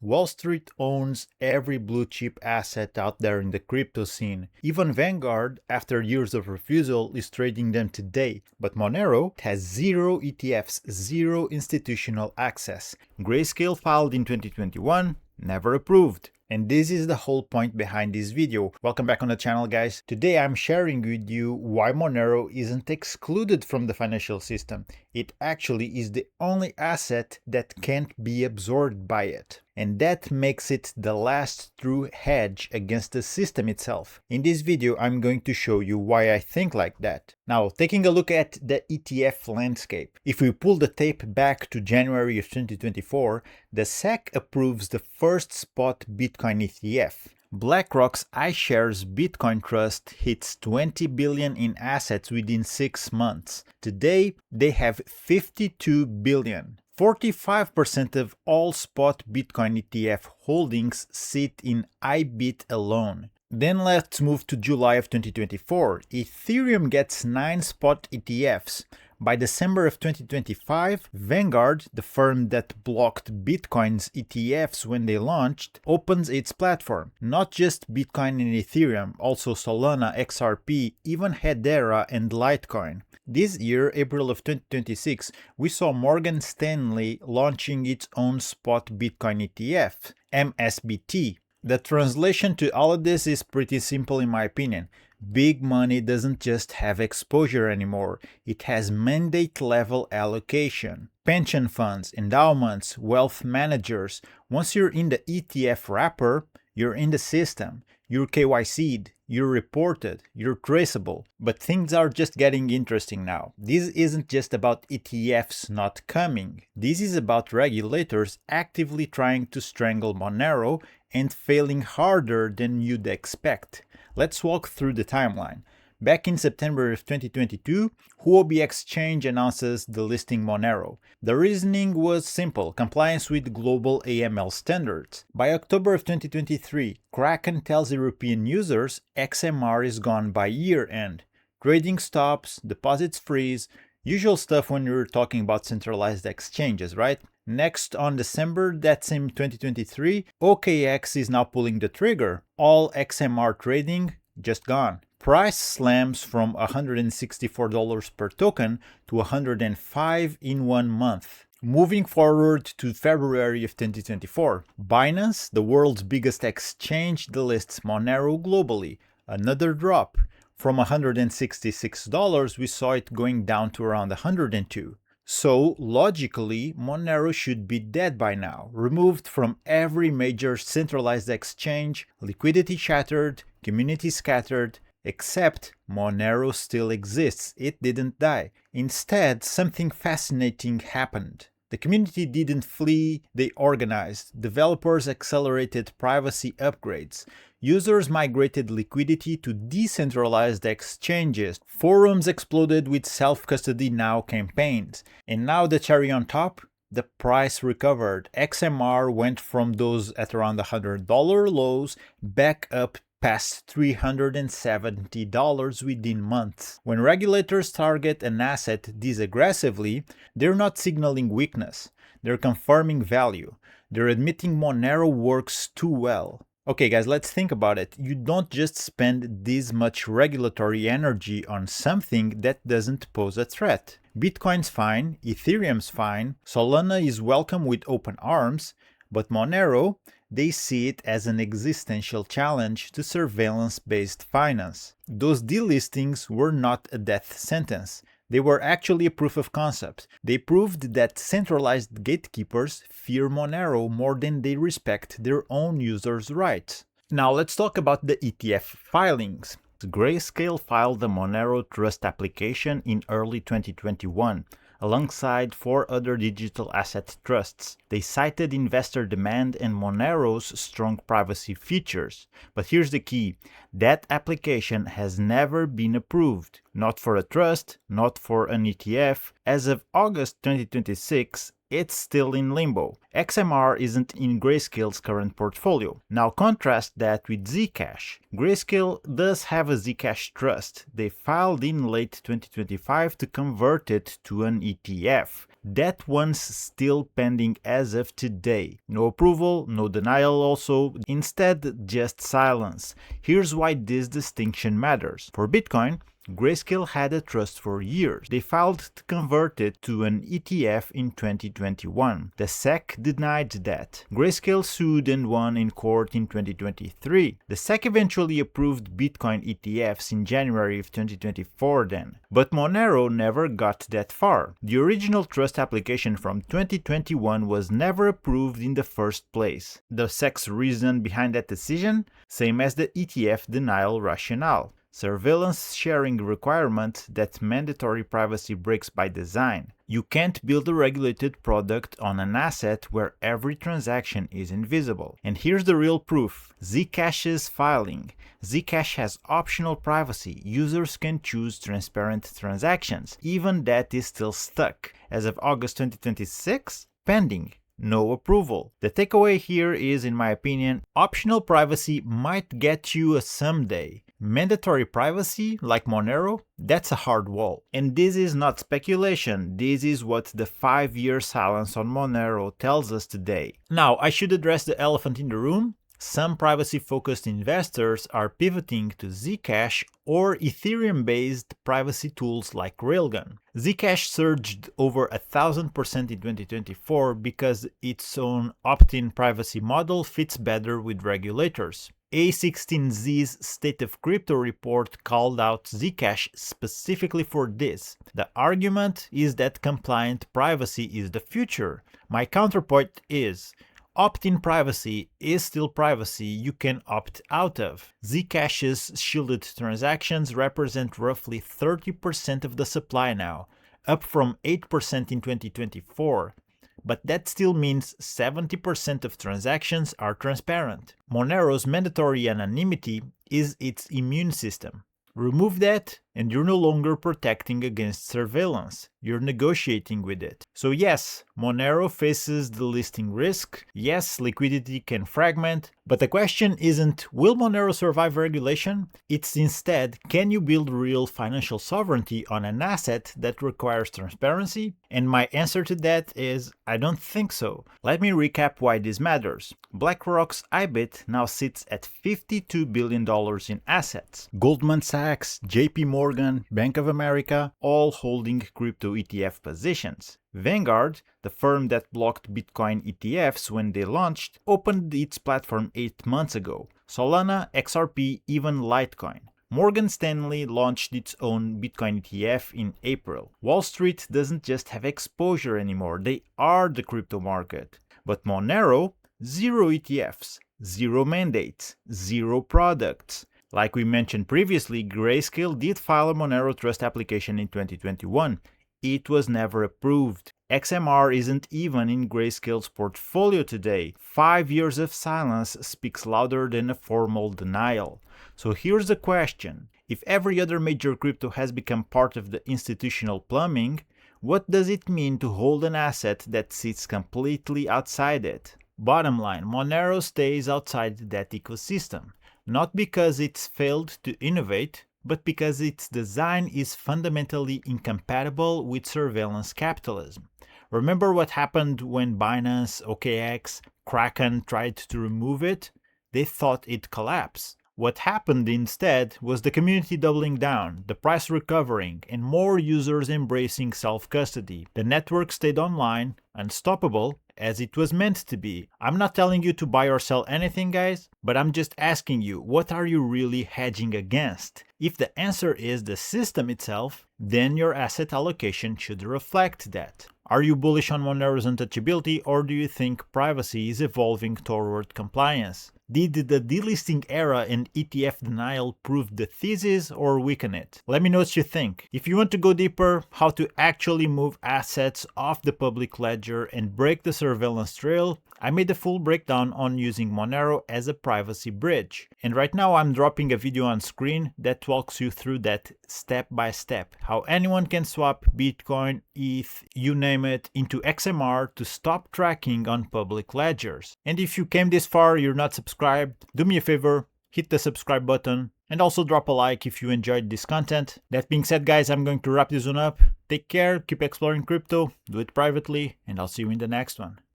Wall Street owns every blue chip asset out there in the crypto scene. Even Vanguard, after years of refusal, is trading them today. But Monero has zero ETFs, zero institutional access. Grayscale filed in 2021, never approved. And this is the whole point behind this video. Welcome back on the channel, guys. Today I'm sharing with you why Monero isn't excluded from the financial system. It actually is the only asset that can't be absorbed by it. And that makes it the last true hedge against the system itself. In this video, I'm going to show you why I think like that. Now, taking a look at the ETF landscape. If we pull the tape back to January of 2024, the SEC approves the first spot Bitcoin ETF. BlackRock's iShares Bitcoin Trust hits 20 billion in assets within 6 months. Today, they have 52 billion. 45% of all spot Bitcoin ETF holdings sit in IBIT alone. Then let's move to July of 2024. Ethereum gets 9 spot ETFs. By December of 2025, Vanguard, the firm that blocked Bitcoin's ETFs when they launched, opens its platform. Not just Bitcoin and Ethereum, also Solana, XRP, even Hedera and Litecoin. This year, April of 2026, we saw Morgan Stanley launching its own spot Bitcoin ETF, MSBT. The translation to all of this is pretty simple in my opinion. Big money doesn't just have exposure anymore, it has mandate-level allocation. Pension funds, endowments, wealth managers, once you're in the ETF wrapper, you're in the system. You're KYC'd, you're reported, you're traceable. But things are just getting interesting now. This isn't just about ETFs not coming. This is about regulators actively trying to strangle Monero and failing harder than you'd expect. Let's walk through the timeline. Back in September of 2022, Huobi Exchange announces delisting Monero. The reasoning was simple: compliance with global AML standards. By October of 2023, Kraken tells European users XMR is gone by year-end. Trading stops, deposits freeze, usual stuff when you're talking about centralized exchanges, right? Next, on December that same 2023, OKX is now pulling the trigger. All XMR trading just gone. Price slams from $164 per token to $105 in 1 month. Moving forward to February of 2024, Binance, the world's biggest exchange, delists Monero globally. Another drop. From $166, we saw it going down to around $102. So, logically, Monero should be dead by now, removed from every major centralized exchange, liquidity shattered, community scattered, except Monero still exists, it didn't die. Instead, something fascinating happened. The community didn't flee, they organized. Developers accelerated privacy upgrades. Users migrated liquidity to decentralized exchanges. Forums exploded with self-custody now campaigns. And now the cherry on top? The price recovered. XMR went from those at around $100 lows back up past $370 within months. When regulators target an asset this aggressively, they're not signaling weakness. They're confirming value. They're admitting Monero works too well. Okay guys, let's think about it. You don't just spend this much regulatory energy on something that doesn't pose a threat. Bitcoin's fine, Ethereum's fine, Solana is welcome with open arms, but Monero, they see it as an existential challenge to surveillance-based finance. Those delistings were not a death sentence. They were actually a proof of concept. They proved that centralized gatekeepers fear Monero more than they respect their own users' rights. Now let's talk about the ETF filings. Grayscale filed the Monero Trust application in early 2021. Alongside 4 other digital asset trusts. They cited investor demand and Monero's strong privacy features. But here's the key, that application has never been approved. Not for a trust, not for an ETF. As of August 2026, it's still in limbo. XMR isn't in Grayscale's current portfolio. Now contrast that with Zcash. Grayscale does have a Zcash trust. They filed in late 2025 to convert it to an ETF. That one's still pending as of today. No approval, no denial also, instead just silence. Here's why this distinction matters. For Bitcoin, Grayscale had a trust for years. They filed to convert it to an ETF in 2021. The SEC denied that. Grayscale sued and won in court in 2023. The SEC eventually approved Bitcoin ETFs in January of 2024 then. But Monero never got that far. The original trust application from 2021 was never approved in the first place. The SEC's reason behind that decision? Same as the ETF denial rationale. Surveillance sharing requirement that mandatory privacy breaks by design. You can't build a regulated product on an asset where every transaction is invisible. And here's the real proof. Zcash's filing. Zcash has optional privacy. Users can choose transparent transactions. Even that is still stuck. As of August 2026, pending. No approval. The takeaway here is, in my opinion, optional privacy might get you a someday. Mandatory privacy, like Monero, that's a hard wall. And this is not speculation, this is what the 5-year silence on Monero tells us today. Now, I should address the elephant in the room. Some privacy-focused investors are pivoting to Zcash or Ethereum-based privacy tools like Railgun. Zcash surged over 1,000% in 2024 because its own opt-in privacy model fits better with regulators. A16Z's State of Crypto report called out Zcash specifically for this. The argument is that compliant privacy is the future. My counterpoint is, opt-in privacy is still privacy you can opt out of. Zcash's shielded transactions represent roughly 30% of the supply now, up from 8% in 2024. But that still means 70% of transactions are transparent. Monero's mandatory anonymity is its immune system. Remove that, and you're no longer protecting against surveillance. You're negotiating with it. So yes, Monero faces delisting risk. Yes, liquidity can fragment. But the question isn't, will Monero survive regulation? It's instead, can you build real financial sovereignty on an asset that requires transparency? And my answer to that is, I don't think so. Let me recap why this matters. BlackRock's IBIT now sits at $52 billion in assets. Goldman Sachs, JP Morgan, Bank of America, all holding crypto ETF positions. Vanguard, the firm that blocked Bitcoin ETFs when they launched, opened its platform 8 months ago. Solana, XRP, even Litecoin. Morgan Stanley launched its own Bitcoin ETF in April. Wall Street doesn't just have exposure anymore, they are the crypto market. But Monero, 0 ETFs, 0 mandates, 0 products. Like we mentioned previously, Grayscale did file a Monero Trust application in 2021. It was never approved. XMR isn't even in Grayscale's portfolio today. 5 years of silence speaks louder than a formal denial. So here's the question. If every other major crypto has become part of the institutional plumbing, what does it mean to hold an asset that sits completely outside it? Bottom line, Monero stays outside that ecosystem. Not because it's failed to innovate, but because its design is fundamentally incompatible with surveillance capitalism. Remember what happened when Binance, OKX, Kraken tried to remove it? They thought it'd collapse. What happened instead was the community doubling down, the price recovering, and more users embracing self-custody. The network stayed online, unstoppable, as it was meant to be. I'm not telling you to buy or sell anything, guys, but I'm just asking you, what are you really hedging against? If the answer is the system itself, then your asset allocation should reflect that. Are you bullish on Monero's untouchability, or do you think privacy is evolving toward compliance? Did the delisting era and ETF denial prove the thesis or weaken it? Let me know what you think. If you want to go deeper, how to actually move assets off the public ledger and break the surveillance trail, I made a full breakdown on using Monero as a privacy bridge. And right now I'm dropping a video on screen that walks you through that step by step. How anyone can swap Bitcoin, ETH, you name it, into XMR to stop tracking on public ledgers. And if you came this far, you're not subscribed, do me a favor, hit the subscribe button and also drop a like if you enjoyed this content. That being said, guys, I'm going to wrap this one up. Take care, keep exploring crypto, do it privately, and I'll see you in the next one.